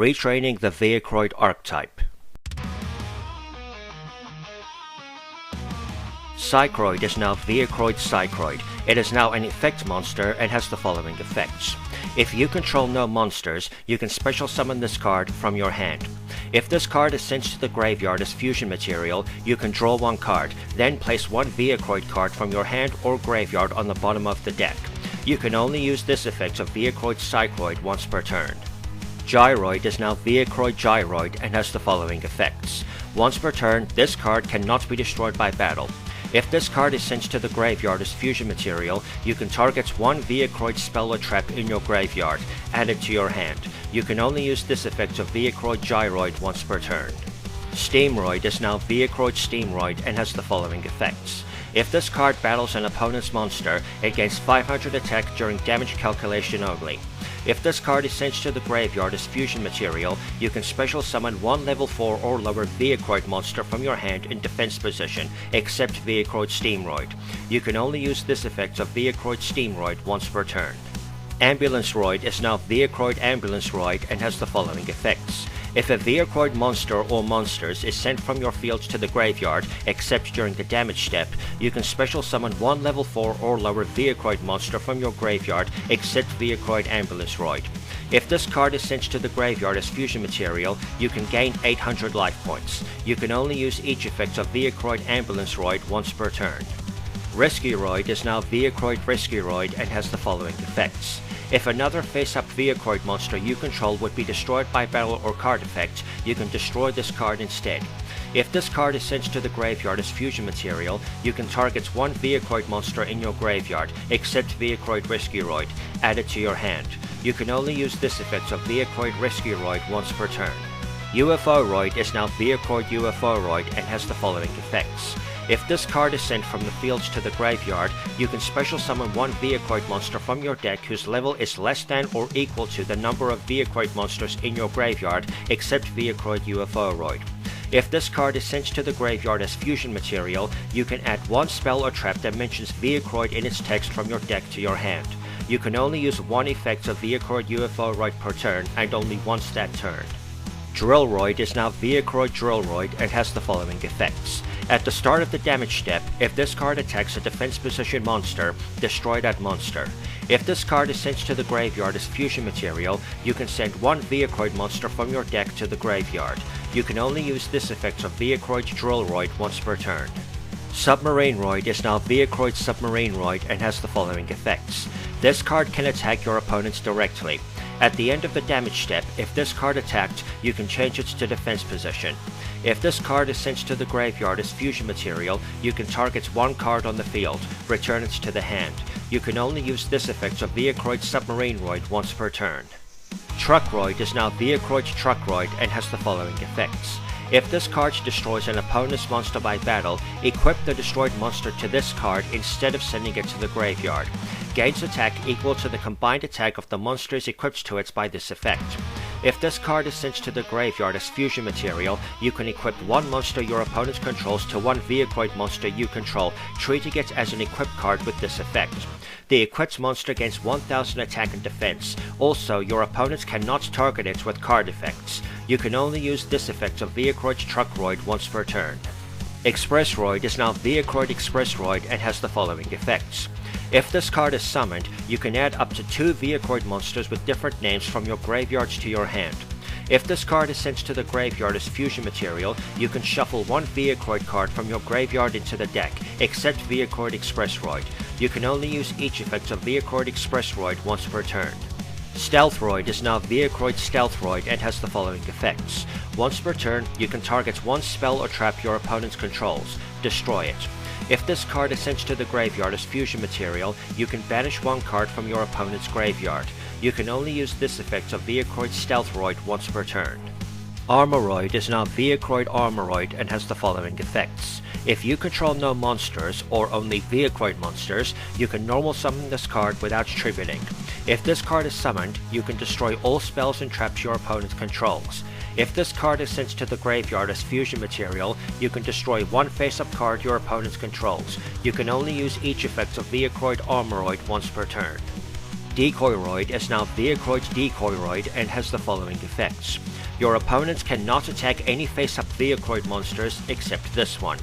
Retraining the Vehicroid archetype. Psychroid is now Vehicroid Psychroid. It is now an effect monster and has the following effects. If you control no monsters, you can special summon this card from your hand. If this card is sent to the graveyard as fusion material, you can draw one card, then place one Vehicroid card from your hand or graveyard on the bottom of the deck. You can only use this effect of Vehicroid Psychroid once per turn. Gyroid is now Vehicroid Gyroid and has the following effects. Once per turn, this card cannot be destroyed by battle. If this card is sent to the graveyard as fusion material, you can target one Vehicroid spell or trap in your graveyard, add it to your hand. You can only use this effect of Vehicroid Gyroid once per turn. Steamroid is now Vehicroid Steamroid and has the following effects. If this card battles an opponent's monster, it gains 500 attack during damage calculation only. If this card is sent to the graveyard as fusion material, you can special summon one level 4 or lower Vehicroid monster from your hand in defense position, except Vehicroid Steamroid. You can only use this effect of Vehicroid Steamroid once per turn. Ambulance-roid is now Vehicroid Ambulance-roid and has the following effects. If a Vehicroid monster or monsters is sent from your field to the graveyard, except during the damage step, you can special summon one level 4 or lower Vehicroid monster from your graveyard, except Vehicroid Ambulance-roid. If this card is sent to the graveyard as fusion material, you can gain 800 life points. You can only use each effect of Vehicroid Ambulance-roid once per turn. Rescueroid is now Vehicroid Rescueroid and has the following effects. If another face-up Vehicroid monster you control would be destroyed by battle or card effect, you can destroy this card instead. If this card is sent to the graveyard as fusion material, you can target one Vehicroid monster in your graveyard, except Vehicroid Rescueroid, add it to your hand. You can only use this effect of Vehicroid Rescueroid once per turn. UFO-roid is now Vehicroid UFO-roid and has the following effects. If this card is sent from the fields to the graveyard, you can special summon one Vehicroid monster from your deck whose level is less than or equal to the number of Vehicroid monsters in your graveyard, except Vehicroid UFO-roid. If this card is sent to the graveyard as fusion material, you can add one spell or trap that mentions Vehicroid in its text from your deck to your hand. You can only use one effect of Vehicroid UFO-roid per turn, and only once that turn. Drillroid is now Vehicroid Drillroid and has the following effects. At the start of the damage step, if this card attacks a defense position monster, destroy that monster. If this card is sent to the graveyard as fusion material, you can send one Vehicroid monster from your deck to the graveyard. You can only use this effect of Vehicroid Drillroid once per turn. Submarine-roid is now Vehicroid Submarine-roid and has the following effects. This card can attack your opponents directly. At the end of the damage step, if this card attacked, you can change it to defense position. If this card is sent to the graveyard as fusion material, you can target one card on the field, return it to the hand. You can only use this effect of Vehicroid Submarine-roid once per turn. Truckroid is now Vehicroid Truckroid and has the following effects. If this card destroys an opponent's monster by battle, equip the destroyed monster to this card instead of sending it to the graveyard. Gains attack equal to the combined attack of the monsters equipped to it by this effect. If this card is sent to the graveyard as fusion material, you can equip one monster your opponent controls to one Vehicroid monster you control, treating it as an equipped card with this effect. The equipped monster gains 1000 attack and defense. Also, your opponents cannot target it with card effects. You can only use this effect of Vehicroid Truckroid once per turn. Expressroid is now Vehicroid Expressroid and has the following effects. If this card is summoned, you can add up to 2 Vehicroid monsters with different names from your graveyards to your hand. If this card is sent to the graveyard as fusion material, you can shuffle one Vehicroid card from your graveyard into the deck, except Vehicroid Expressroid. You can only use each effect of Vehicroid Expressroid once per turn. Stealthroid is now Vehicroid Stealthroid and has the following effects. Once per turn, you can target one spell or trap your opponent controls. Destroy it. If this card is sent to the graveyard as fusion material, you can banish one card from your opponent's graveyard. You can only use this effect of Vehicroid Stealthroid once per turn. Armoroid is now Vehicroid Armoroid and has the following effects. If you control no monsters, or only Vehicroid monsters, you can normal summon this card without tributing. If this card is summoned, you can destroy all spells and traps your opponent controls. If this card is sent to the graveyard as fusion material, you can destroy one face-up card your opponent controls. You can only use each effect of Vehicroid Armoroid once per turn. Decoyroid is now Vehicroid Decoyroid and has the following effects. Your opponents cannot attack any face-up Vehicroid monsters except this one.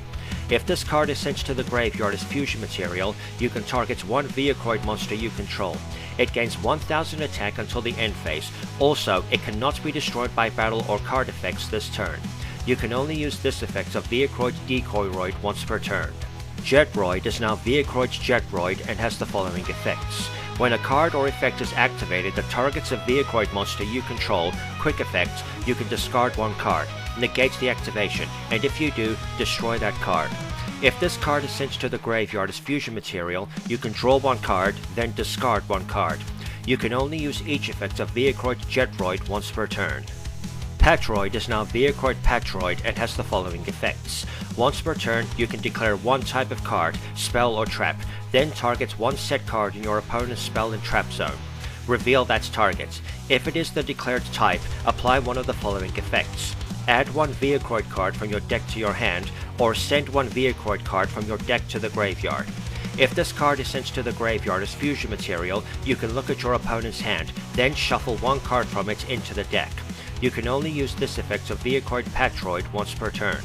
If this card is sent to the graveyard as fusion material, you can target one Vehicroid monster you control. It gains 1000 attack until the end phase. Also, it cannot be destroyed by battle or card effects this turn. You can only use this effect of Vehicroid Decoyroid once per turn. Jetroid is now Vehicroid's Jetroid and has the following effects. When a card or effect is activated that targets a Vehicroid monster you control, quick effect, you can discard one card, negate the activation, and if you do, destroy that card. If this card is sent to the graveyard as fusion material, you can draw one card, then discard one card. You can only use each effect of Vehicroid Jetroid once per turn. Patroid is now Vehicroid Patroid and has the following effects. Once per turn, you can declare one type of card, spell or trap, then target one set card in your opponent's spell and trap zone. Reveal that target. If it is the declared type, apply one of the following effects. Add one Vehicroid card from your deck to your hand, or send one Vehicroid card from your deck to the graveyard. If this card is sent to the graveyard as fusion material, you can look at your opponent's hand, then shuffle one card from it into the deck. You can only use this effect of Vehicroid Patroid once per turn.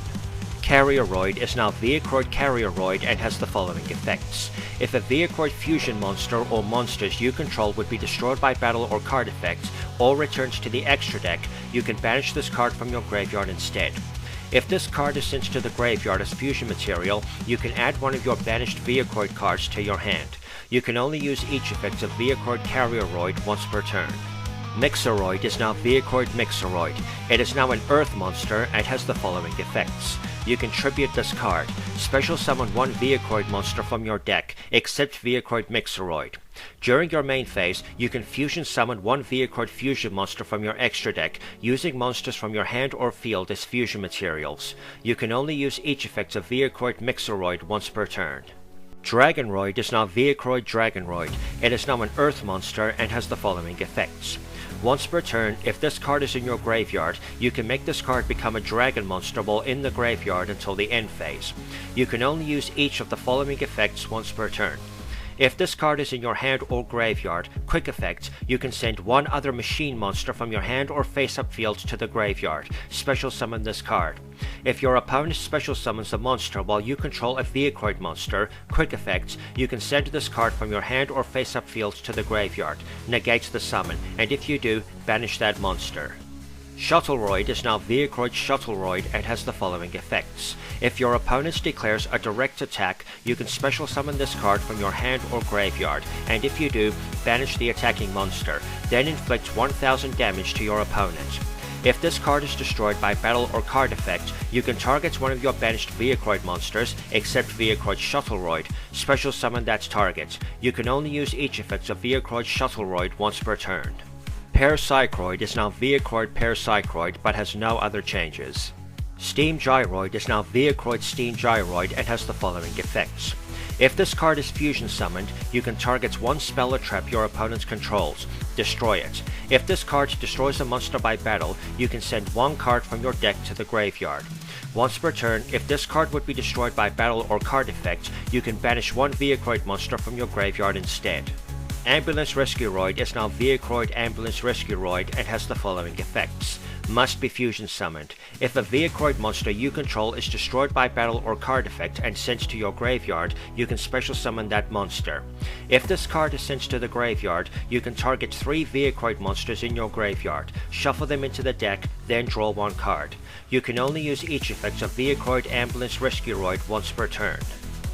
Carrieroid is now Vehicroid Carrieroid and has the following effects. If a Vehicroid fusion monster or monsters you control would be destroyed by battle or card effects, or returned to the extra deck, you can banish this card from your graveyard instead. If this card is sent to the graveyard as fusion material, you can add one of your banished Vehicroid cards to your hand. You can only use each effect of Vehicroid Carrieroid once per turn. Mixeroid is now Vehicroid Mixeroid. It is now an Earth monster and has the following effects. You can tribute this card. Special summon one Vehicroid monster from your deck, except Vehicroid Mixeroid. During your main phase, you can fusion summon one Vehicroid fusion monster from your extra deck, using monsters from your hand or field as fusion materials. You can only use each effect of Vehicroid Mixeroid once per turn. Dragonroid is now Vehicroid Dragonroid. It is now an Earth monster and has the following effects. Once per turn, if this card is in your graveyard, you can make this card become a dragon monster while in the graveyard until the end phase. You can only use each of the following effects once per turn. If this card is in your hand or graveyard, quick effect, you can send one other machine monster from your hand or face-up field to the graveyard. Special summon this card. If your opponent special summons a monster while you control a Vehicroid monster, quick effect, you can send this card from your hand or face-up field to the graveyard. Negate the summon, and if you do, banish that monster. Shuttleroid is now Vehicroid Shuttleroid and has the following effects. If your opponent declares a direct attack, you can special summon this card from your hand or graveyard, and if you do, banish the attacking monster, then inflict 1000 damage to your opponent. If this card is destroyed by battle or card effect, you can target one of your banished Vehicroid monsters, except Vehicroid Shuttleroid, special summon that target. You can only use each effect of Vehicroid Shuttleroid once per turn. Parapsychroid is now Vehicroid Parapsychroid but has no other changes. Steam Gyroid is now Vehicroid Steam Gyroid and has the following effects. If this card is fusion summoned, you can target one spell or trap your opponent controls. Destroy it. If this card destroys a monster by battle, you can send one card from your deck to the graveyard. Once per turn, if this card would be destroyed by battle or card effect, you can banish one Vehicroid monster from your graveyard instead. Ambulance Rescueroid is now Vehicroid Ambulance Rescueroid and has the following effects. Must be fusion summoned. If a Vehicroid monster you control is destroyed by battle or card effect and sent to your graveyard, you can special summon that monster. If this card is sent to the graveyard, you can target 3 Vehicroid monsters in your graveyard, shuffle them into the deck, then draw one card. You can only use each effect of Vehicroid Ambulance Rescueroid once per turn.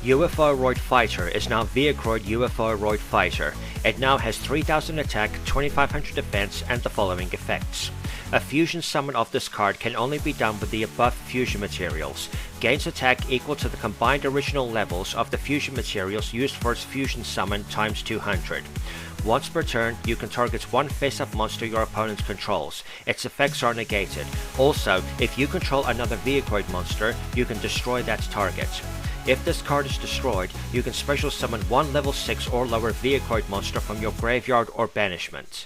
UFOroid Fighter is now Vehicroid UFOroid Fighter. It now has 3000 attack, 2500 defense, and the following effects. A fusion summon of this card can only be done with the above fusion materials. Gains attack equal to the combined original levels of the fusion materials used for its fusion summon times 200. Once per turn, you can target one face-up monster your opponent controls. Its effects are negated. Also, if you control another Vehicroid monster, you can destroy that target. If this card is destroyed, you can special summon one level 6 or lower Vehicroid monster from your graveyard or banishment.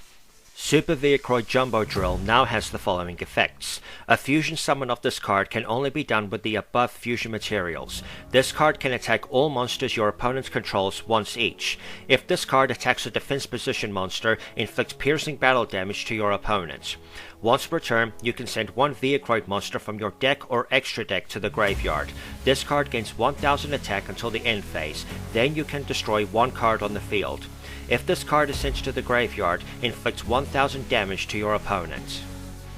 Super Vehicroid Jumbo Drill now has the following effects. A fusion summon of this card can only be done with the above fusion materials. This card can attack all monsters your opponent controls once each. If this card attacks a defense position monster, inflicts piercing battle damage to your opponent. Once per turn, you can send one Vehicroid monster from your deck or extra deck to the graveyard. This card gains 1000 attack until the end phase, then you can destroy one card on the field. If this card is sent to the graveyard, inflicts 1000 damage to your opponent.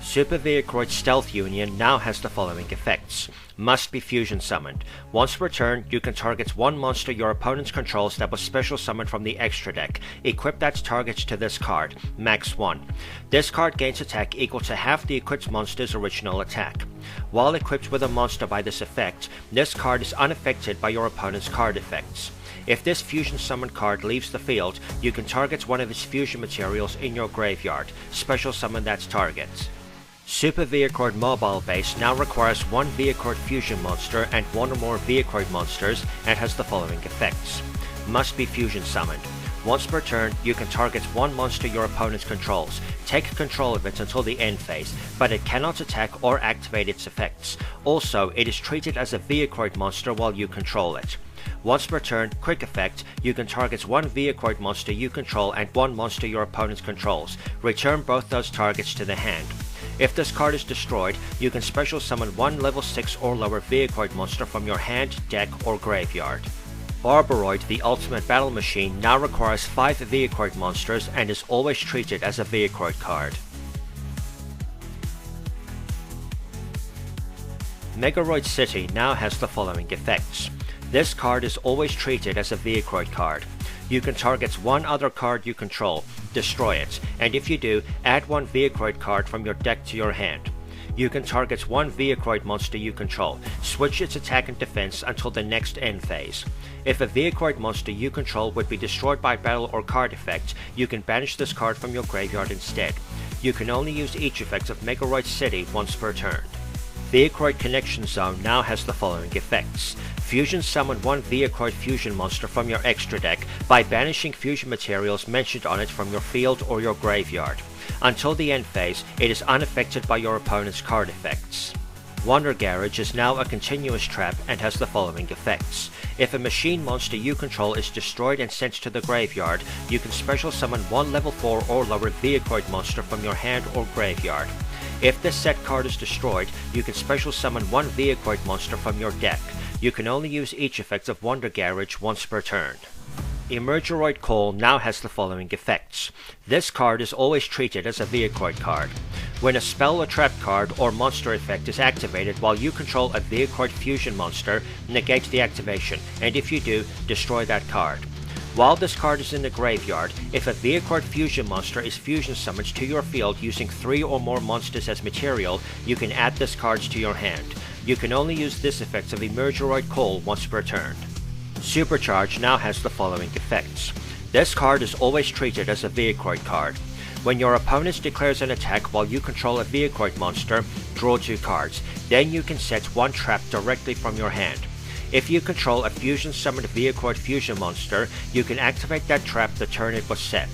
Super Vehicroid Stealth Union now has the following effects. Must be fusion summoned. Once per turn, you can target one monster your opponent controls that was special summoned from the extra deck. Equip that target to this card, max 1. This card gains attack equal to half the equipped monster's original attack. While equipped with a monster by this effect, this card is unaffected by your opponent's card effects. If this fusion summon card leaves the field, you can target one of its fusion materials in your graveyard, special summon that target. Super Vehicroid Mobile Base now requires one Vehicroid fusion monster and one or more Vehicroid monsters and has the following effects. Must be fusion summoned. Once per turn, you can target one monster your opponent controls. Take control of it until the end phase, but it cannot attack or activate its effects. Also, it is treated as a Vehicroid monster while you control it. Once per turn, quick effect, you can target one Vehicroid monster you control and one monster your opponent controls. Return both those targets to the hand. If this card is destroyed, you can special summon one level 6 or lower Vehicroid monster from your hand, deck, or graveyard. Barboroid, the ultimate battle machine, now requires 5 Vehicroid monsters and is always treated as a Vehicroid card. Megaroid City now has the following effects. This card is always treated as a Vehicroid card. You can target one other card you control, destroy it, and if you do, add one Vehicroid card from your deck to your hand. You can target one Vehicroid monster you control, switch its attack and defense until the next end phase. If a Vehicroid monster you control would be destroyed by battle or card effect, you can banish this card from your graveyard instead. You can only use each effect of Megaroid City once per turn. Vehicroid Connection Zone now has the following effects. Fusion summon one Vehicroid fusion monster from your extra deck by banishing fusion materials mentioned on it from your field or your graveyard. Until the end phase, it is unaffected by your opponent's card effects. Wonder Garage is now a continuous trap and has the following effects. If a machine monster you control is destroyed and sent to the graveyard, you can special summon one level 4 or lower Vehicroid monster from your hand or graveyard. If this set card is destroyed, you can special summon one Vehicroid monster from your deck. You can only use each effect of Wonder Garage once per turn. Emergeroid Call now has the following effects. This card is always treated as a Vehicroid card. When a spell or trap card or monster effect is activated while you control a Vehicroid fusion monster, negate the activation, and if you do, destroy that card. While this card is in the graveyard, if a Vehicroid fusion monster is fusion summoned to your field using 3 or more monsters as material, you can add this card to your hand. You can only use this effect of Emergeroid Call once per turn. Supercharge now has the following effects. This card is always treated as a Vehicroid card. When your opponent declares an attack while you control a Vehicroid monster, draw 2 cards. Then you can set one trap directly from your hand. If you control a fusion summoned Vehicroid fusion monster, you can activate that trap the turn it was set.